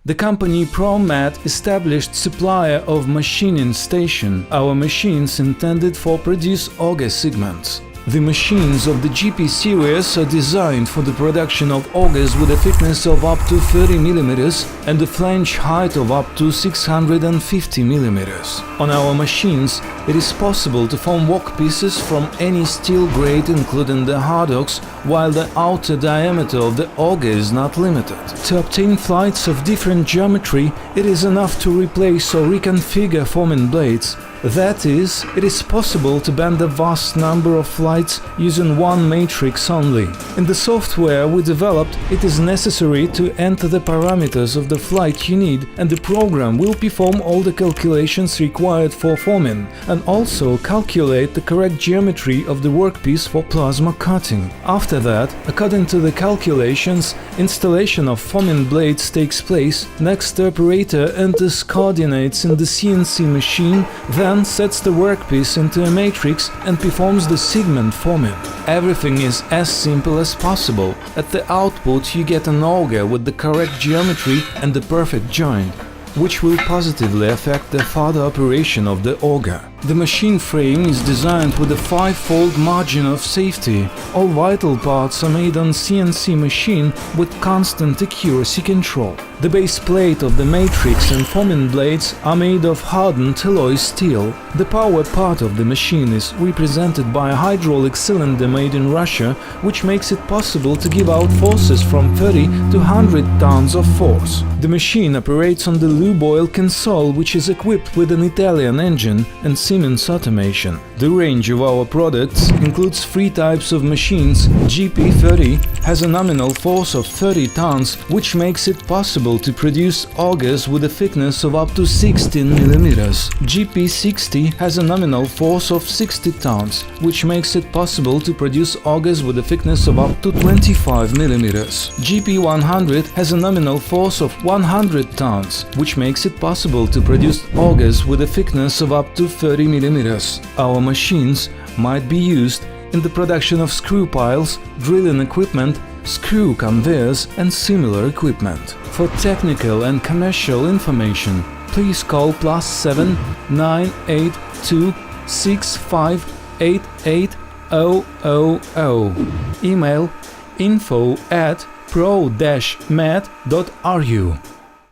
The company ProMat established supplier of machining station, our machines intended for produce auger segments. The machines of the GP series are designed for the production of augers with a thickness of up to 30 mm and a flange height of up to 650 mm. On our machines, it is possible to form workpieces from any steel grade including the hardocks, while the outer diameter of the auger is not limited. To obtain flights of different geometry, it is enough to replace or reconfigure forming blades. That is, it is possible to bend a vast number of flights using one matrix only. In the software we developed, it is necessary to enter the parameters of the flight you need, and the program will perform all the calculations required for forming, and also calculate the correct geometry of the workpiece for plasma cutting. After that, according to the calculations, installation of forming blades takes place. Next, the operator enters coordinates in the CNC machine, then sets the workpiece into a matrix and performs the segment forming. Everything is as simple as possible. At the output you get an auger with the correct geometry and the perfect joint, which will positively affect the further operation of the auger. The machine frame is designed with a 5-fold margin of safety. All vital parts are made on CNC machine with constant accuracy control. The base plate of the matrix and forming blades are made of hardened alloy steel. The power part of the machine is represented by a hydraulic cylinder made in Russia, which makes it possible to give out forces from 30 to 100 tons of force. The machine operates on the lube oil console, which is equipped with an Italian engine and Siemens automation. The range of our products includes 3 types of machines. GP30 has a nominal force of 30 tons, which makes it possible to produce augers with a thickness of up to 16 mm. GP60 has a nominal force of 60 tons, which makes it possible to produce augers with a thickness of up to 25 mm. GP100 has a nominal force of 100 tons, which makes it possible to produce augers with a thickness of up to 30 mm. Our machines might be used in the production of screw piles, drilling equipment, screw conveyors and similar equipment. For technical and commercial information, please call +7 982 65 88 000. Email info@pro-mat.ru.